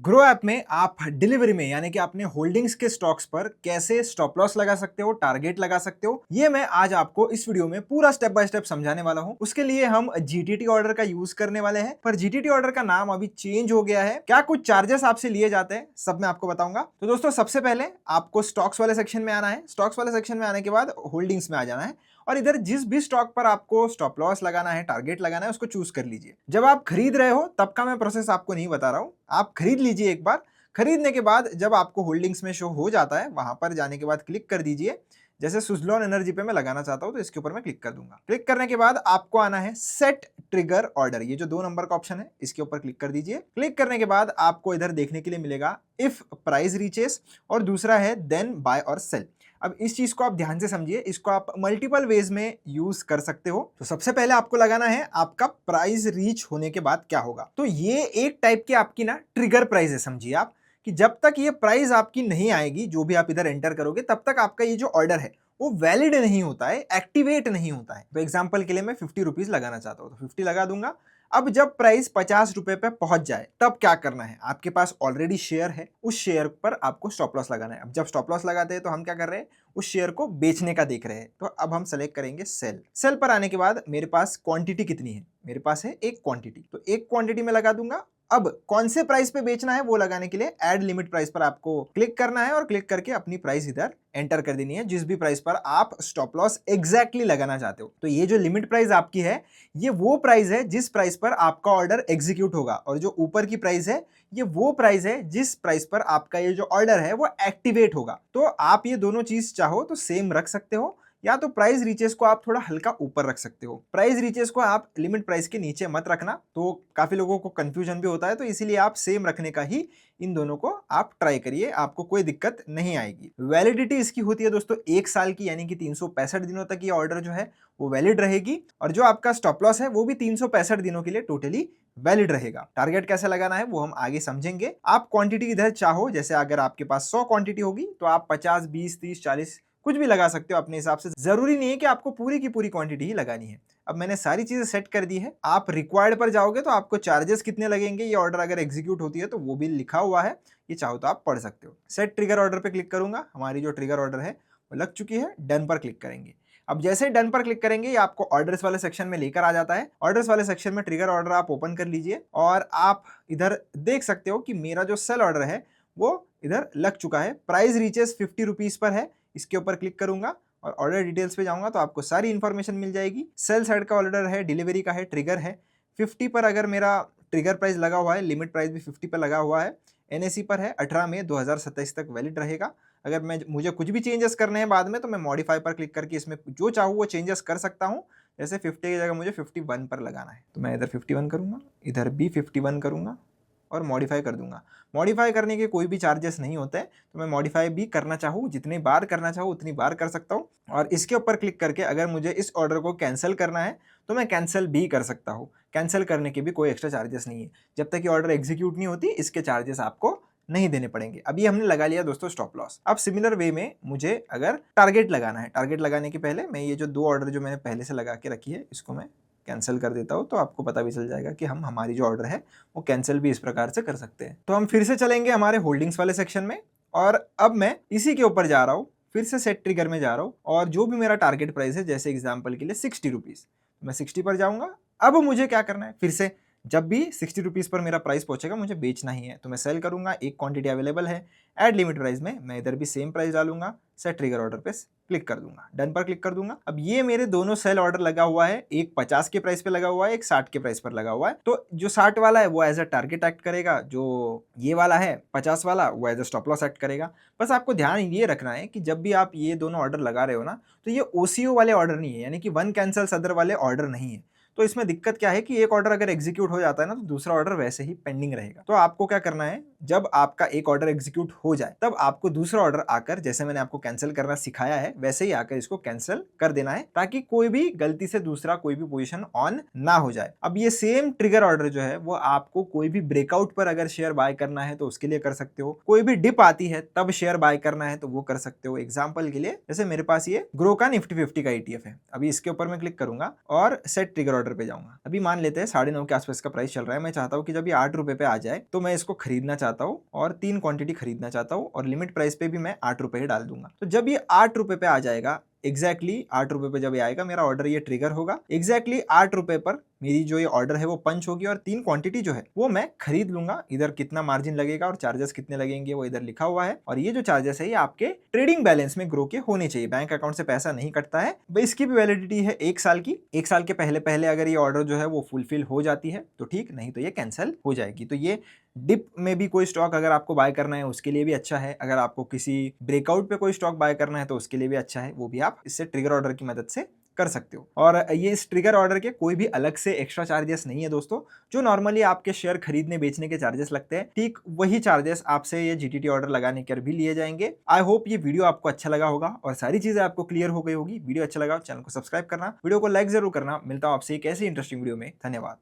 Grow app में आप delivery में यानी कि अपने होल्डिंग्स के स्टॉक्स पर कैसे स्टॉप लॉस लगा सकते हो, टारगेट लगा सकते हो, ये मैं आज आपको इस वीडियो में पूरा स्टेप बाय स्टेप समझाने वाला हूं। उसके लिए हम जीटीटी ऑर्डर का यूज करने वाले हैं, पर जीटीटी ऑर्डर का नाम अभी चेंज हो गया है। क्या कुछ चार्जेस आपसे लिए जाते हैं, सब मैं आपको बताऊंगा। तो दोस्तों, सबसे पहले आपको स्टॉक्स वाले सेक्शन में आना है। स्टॉक्स वाले सेक्शन में आने के बाद होल्डिंग्स में आ जाना है और इधर जिस भी स्टॉक पर आपको स्टॉप लॉस लगाना है, टारगेट लगाना है, उसको चूज कर लीजिए। जब आप खरीद रहे हो तब का मैं प्रोसेस आपको नहीं बता रहा हूं, आप खरीद लीजिए एक बार। खरीदने के बाद जब आपको होल्डिंग्स में शो हो जाता है, वहां पर जाने के बाद क्लिक कर दीजिए। जैसे सुजलॉन एनर्जी पे मैं लगाना चाहता हूं तो इसके ऊपर मैं क्लिक कर दूंगा। क्लिक करने के बाद आपको आना है सेट ट्रिगर ऑर्डर, ये जो 2 नंबर का ऑप्शन है इसके ऊपर क्लिक कर दीजिए। क्लिक करने के बाद आपको इधर देखने के लिए मिलेगा इफ प्राइस रीचेस और दूसरा है देन बाय और सेल। अब इस चीज को आप ध्यान से समझिए, इसको आप मल्टीपल वेज में यूज कर सकते हो। तो सबसे पहले आपको लगाना है आपका प्राइस रीच होने के बाद क्या होगा। तो ये एक टाइप की आपकी ना ट्रिगर प्राइस है, समझिए आप कि जब तक ये प्राइस आपकी नहीं आएगी, जो भी आप इधर एंटर करोगे, तब तक आपका ये जो ऑर्डर है वो वैलिड नहीं होता है, एक्टिवेट नहीं होता है। तो एग्जांपल के लिए मैं 50 रुपीज लगाना चाहता हूँ तो 50 लगा दूंगा। अब जब प्राइस 50 रुपए पे पहुंच जाए तब क्या करना है, आपके पास ऑलरेडी शेयर है, उस शेयर पर आपको स्टॉप लॉस लगाना है। अब जब स्टॉप लॉस लगाते हैं तो हम क्या कर रहे हैं, उस शेयर को बेचने का देख रहे हैं। तो अब हम सेलेक्ट करेंगे सेल। सेल पर आने के बाद मेरे पास क्वांटिटी कितनी है, मेरे पास है एक क्वांटिटी, तो एक क्वांटिटी में लगा दूंगा। अब कौन से प्राइस पे बेचना है वो लगाने के लिए ऐड लिमिट प्राइस पर आपको क्लिक करना है और क्लिक करके अपनी प्राइस इधर एंटर कर देनी है, जिस भी प्राइस पर आप स्टॉप लॉस एग्जैक्टली लगाना चाहते हो। तो ये जो लिमिट प्राइस आपकी है, ये वो प्राइस है जिस प्राइस पर आपका ऑर्डर एग्जीक्यूट होगा, और जो ऊपर की प्राइस है ये वो प्राइस है जिस प्राइस पर आपका ये जो ऑर्डर है वो एक्टिवेट होगा। तो आप ये दोनों चीज चाहो तो सेम रख सकते हो, या तो प्राइस रीचेस को आप थोड़ा हल्का ऊपर रख सकते हो। प्राइस रीचेस को आप लिमिट प्राइस के नीचे मत रखना, तो काफी लोगों को कंफ्यूजन भी होता है। तो इसीलिए आप सेम रखने का ही इन दोनों को आप ट्राई करिए, आपको कोई दिक्कत नहीं आएगी। वैलिडिटी इसकी होती है दोस्तों 1 साल की, यानी कि 365 दिनों तक ये ऑर्डर जो है वो वैलिड रहेगी, और जो आपका स्टॉप लॉस है वो भी 365 दिनों के लिए टोटली वैलिड रहेगा। टारगेट कैसे लगाना है वो हम आगे समझेंगे। आप क्वांटिटी इधर चाहो, जैसे अगर आपके पास 100 क्वांटिटी होगी तो आप 50, 20, 30, 40 कुछ भी लगा सकते हो अपने हिसाब से। जरूरी नहीं है कि आपको पूरी की पूरी क्वांटिटी ही लगानी है। अब मैंने सारी चीजें सेट कर दी है। आप रिक्वायर्ड पर जाओगे तो आपको चार्जेस कितने लगेंगे, ये ऑर्डर अगर एग्जीक्यूट होती है तो वो भी लिखा हुआ है, ये चाहो तो आप पढ़ सकते हो। सेट ट्रिगर ऑर्डर पे क्लिक करूंगा, हमारी जो ट्रिगर ऑर्डर है वो लग चुकी है। डन पर क्लिक करेंगे। अब जैसे ही डन पर क्लिक करेंगे ये आपको ऑर्डर्स वाले सेक्शन में लेकर आ जाता है। ऑर्डर्स वाले सेक्शन में ट्रिगर ऑर्डर आप ओपन कर लीजिए और आप इधर देख सकते हो कि मेरा जो सेल ऑर्डर है वो इधर लग चुका है। प्राइस रीचेस 50 रुपीज पर है, इसके ऊपर क्लिक करूंगा और ऑर्डर डिटेल्स पे जाऊंगा तो आपको सारी इंफॉर्मेशन मिल जाएगी। सेल साइड का ऑर्डर है, डिलीवरी का है, ट्रिगर है। 50 पर अगर मेरा ट्रिगर प्राइस लगा हुआ है, लिमिट प्राइस भी 50 पर लगा हुआ है, एनएसी पर है, 18 मई 2027 तक वैलिड रहेगा। अगर मुझे कुछ भी चेंजेस करने हैं बाद में तो मैं मॉडिफाई पर क्लिक करके इसमें जो चाहूँ वो चेंजेस कर सकता हूँ। जैसे 50 की जगह मुझे 51 पर लगाना है तो मैं इधर 51 करूंगा, इधर भी 51 करूंगा और मॉडिफाई कर दूंगा। मॉडिफाई करने के कोई भी चार्जेस नहीं होते हैं, तो मैं मॉडिफाई भी करना चाहूँ, जितनी बार करना चाहूँ उतनी बार कर सकता हूँ। और इसके ऊपर क्लिक करके अगर मुझे इस ऑर्डर को कैंसिल करना है तो मैं कैंसिल भी कर सकता हूँ। कैंसिल करने के भी कोई एक्स्ट्रा चार्जेस नहीं है, जब तक ये ऑर्डर एग्जीक्यूट नहीं होती इसके चार्जेस आपको नहीं देने पड़ेंगे। अभी हमने लगा लिया दोस्तों स्टॉप लॉस। अब सिमिलर वे में मुझे अगर टारगेट लगाना है, टारगेट लगाने के पहले मैं ये जो 2 ऑर्डर जो मैंने पहले से लगा के रखी है इसको मैं कैंसिल कर देता हूँ, तो आपको पता भी चल जाएगा कि हम हमारी जो ऑर्डर है वो कैंसिल भी इस प्रकार से कर सकते हैं। तो हम फिर से चलेंगे हमारे होल्डिंग्स वाले सेक्शन में, और अब मैं इसी के ऊपर जा रहा हूँ, फिर से सेट ट्रिगर में जा रहा हूँ, और जो भी मेरा टारगेट प्राइस है, जैसे एग्जाम्पल के लिए 60 रुपीज, मैं 60 पर जाऊंगा। अब मुझे क्या करना है, फिर से जब भी 60 रुपीज पर मेरा प्राइस पहुंचेगा मुझे बेचना ही है, तो मैं सेल करूंगा। एक क्वांटिटी अवेलेबल है, ऐड लिमिट प्राइस में मैं इधर भी सेम प्राइस डालूंगा, सेट ट्रिगर ऑर्डर पे क्लिक कर दूंगा, डन पर क्लिक कर दूंगा। अब ये मेरे दोनों सेल ऑर्डर लगा हुआ है, एक 50 के प्राइस पे लगा हुआ है, एक 60 के प्राइस पर लगा हुआ है। तो जो 60 वाला है वो एज अ टारगेट एक्ट करेगा, जो ये वाला है 50 वाला वो as a stop loss act करेगा। बस आपको ध्यान ये रखना है कि जब भी आप ये दोनों ऑर्डर लगा रहे हो ना, तो ये ओसीओ वाले ऑर्डर नहीं है, यानी कि वन कैंसल अदर वाले ऑर्डर नहीं है। तो इसमें दिक्कत क्या है कि एक ऑर्डर अगर एग्जीक्यूट हो जाता है ना तो दूसरा ऑर्डर वैसे ही पेंडिंग रहेगा। तो आपको क्या करना है, जब आपका एक ऑर्डर एग्जीक्यूट हो जाए तब आपको दूसरा ऑर्डर आकर, जैसे मैंने आपको कैंसिल करना सिखाया है वैसे ही आकर इसको कैंसिल कर देना है, ताकि कोई भी गलती से दूसरा कोई भी पोजीशन ऑन ना हो जाए। अब ये सेम ट्रिगर ऑर्डर जो है वो आपको कोई भी ब्रेकआउट पर अगर शेयर बाय करना है तो उसके लिए कर सकते हो, कोई भी डिप आती है तब शेयर बाय करना है तो वो कर सकते हो। एग्जाम्पल के लिए जैसे मेरे पास ये ग्रो का निफ्टी 50 का ETF है, अभी इसके ऊपर मैं क्लिक करूंगा और सेट ट्रिगर पे जाऊंगा। अभी मान लेते हैं 9.5 के आसपास का प्राइस चल रहा है, मैं चाहता हूं कि जब ये 8 रुपए पे आ जाए तो मैं इसको खरीदना चाहता चाहता हूँ और 3 क्वांटिटी खरीदना चाहता हूँ और लिमिट प्राइस पे भी मैं 8 रुपए ही डाल दूंगा। तो जब ये 8 रुपए पे आ जाएगा, एग्जैक्टली 8 रुपए पे जब ये आएगा मेरा ऑर्डर ये ट्रिगर होगा। एग्जैक्टली 8 रुपए पर मेरी जो ये ऑर्डर है वो पंच होगी और 3 क्वांटिटी जो है वो मैं खरीद लूंगा। इधर कितना मार्जिन लगेगा और चार्जेस कितने लगेंगे वो इधर लिखा हुआ है। और ये जो चार्जेस है ये आपके ट्रेडिंग बैलेंस में ग्रो के होने चाहिए, बैंक अकाउंट से पैसा नहीं कटता है। इसकी भी वैलिडिटी है 1 साल की। 1 साल के पहले पहले अगर ये ऑर्डर जो है वो फुलफिल हो जाती है तो ठीक, नहीं तो ये कैंसिल हो जाएगी। तो ये डिप में भी कोई स्टॉक अगर आपको बाय करना है उसके लिए भी अच्छा है। अगर आपको किसी ब्रेकआउट पे कोई स्टॉक बाय करना है तो उसके लिए भी अच्छा है, वो भी आप इससे ट्रिगर ऑर्डर की मदद से कर सकते हो। और ये इस ट्रिगर ऑर्डर के कोई भी अलग से एक्स्ट्रा चार्जेस नहीं है दोस्तों। जो नॉर्मली आपके शेयर खरीदने बेचने के चार्जेस लगते हैं, ठीक वही चार्जेस आपसे ये जीटीटी ऑर्डर लगाने कर भी लिए जाएंगे। आई होप ये वीडियो आपको अच्छा लगा होगा और सारी चीजें आपको क्लियर हो गई होगी। वीडियो अच्छा लगा चैनल को सब्सक्राइब करना, वीडियो को लाइक जरूर करना। मिलता हूं आपसे एक ऐसी इंटरेस्टिंग वीडियो में। धन्यवाद।